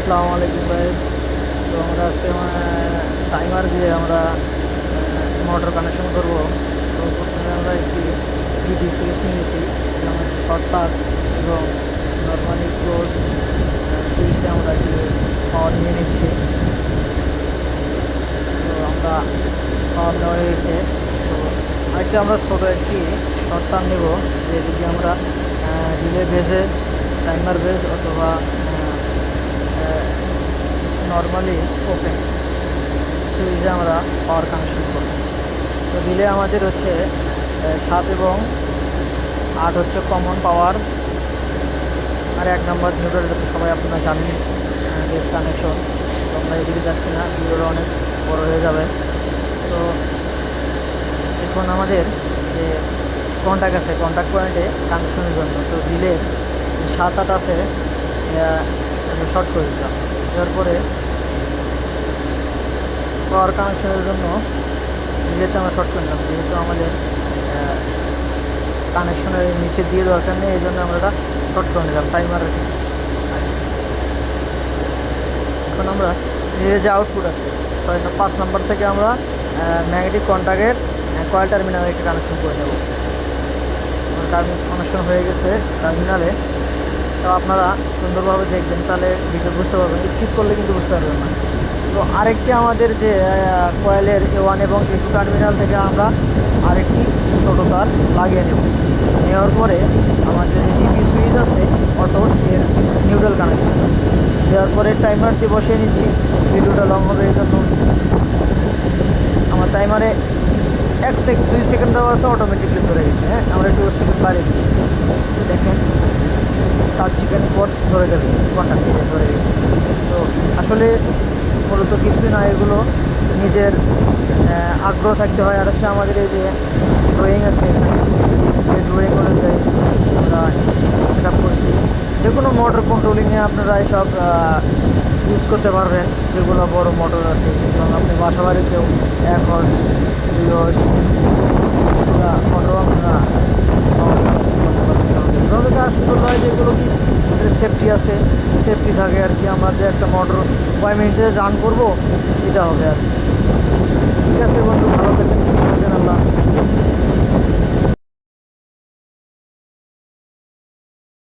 আসসালামু আলাইকুম গাইস। তো আমরা আজকে টাইমার দিয়ে আমরা মোটর কানেকশন করব। তো প্রথমে আমরা একটি ডিপি সুইচ নিয়েছি, যেমন একটি শর্ট তার এবং নর্মালি ক্লোজ সুইচে আমরা একটি পাওয়ার নিয়ে নিচ্ছি। তো আমরা পাওয়ার নেওয়া হয়ে গেছে। তো আরেকটি আমরা ছোটো একটি শর্ট তার নেব, যেটিকে আমরা রিলে বেজে, টাইমার বেজ অথবা নর্মালি ওপেন সুইচে আমরা পাওয়ার কানেকশন করব। তো রিলে আমাদের হচ্ছে 7 এবং 8 হচ্ছে কমন পাওয়ার, আর 1 নম্বর নিউট্রাল, তো সবাই আপনারা জানেন বেস কানেকশন। তো আমরা এদিকে যাচ্ছি না, ভিডিওটা অনেক বড় হয়ে যাবে। তো এখন আমাদের যে কন্ট্যাক্ট আছে, কন্ট্যাক্ট পয়েন্টে কানেকশনের জন্য তো রিলে 7-8 আছে, শর্ট করে দিলাম। এরপরে পাওয়ার কানেকশনের জন্য রিলেতে আমরা শর্ট করে নিলাম, যেহেতু আমাদের কানেকশনের নিচে দিয়ে দরকার নেই, এই জন্য আমরা এটা শর্ট করে নিলাম টাইমারের ক্ষেত্রে। এখন আমরা রিলে যে আউটপুট আছে 5 নম্বর থেকে আমরা ম্যাগনেটিক কন্ট্যাক্টের কয়েল টার্মিনালে একটি কানেকশন করে নেব। কানেকশন হয়ে গেছে টার্মিনালে। তো আপনারা সুন্দরভাবে দেখবেন, তাহলে ভিডিও বুঝতে পারবেন, স্কিপ করলে কিন্তু বুঝতে পারবেন না। তো আরেকটি আমাদের যে কয়েলের A1 এবং A2 টার্মিনাল থেকে আমরা আরেকটি ছোটো তার লাগিয়ে নেওয়ার পরে আমাদের যে ডিপি সুইচ আছে অটো, এর নিউট্রাল কানেকশন দেওয়ার পরে টাইমার দিয়ে বসিয়ে নিচ্ছি। ভিডিওটা লং হবে এই জন্য আমার টাইমারে 2 সেকেন্ড দেওয়া আছে, অটোমেটিকলি ধরে গেছে। আমরা 2 সেকেন্ড বাড়িয়ে দিচ্ছি, দেখেন 4 সেকেন্ড পর ধরে যাবে, কন্ট্যাক্ট দিয়ে ধরে গেছে। তো আসলে মূলত কিছুই না, এগুলো নিজের আগ্রহ থাকতে হয়। আর হচ্ছে আমাদের এই যে ড্রয়িং আছে এখানে, এই ড্রয়িং অনুযায়ী আমরা সেট আপ করছি। যে কোনো মোটর কন্ট্রোলিংয়ে আপনারা এসব ইউজ করতে পারবেন, যেগুলো বড় মোটর আছে, এবং আপনি বাসা বাড়িতেও 1 হর্স 2 হর্স এগুলো মোটর আপনারা কানেকশন করতে পারবেন। এভাবে কানেকশন করতে হয় যেগুলো কি সেফটি আছে, সেফটি থাকে আর কি। আমাদের একটা মোটর কয় মিনিটে রান করব, এটা হবে আর কি। ঠিক আছে বন্ধু, ভালো থাকবেন, সুস্থ থাকবেন, আল্লাহ হাফিজ।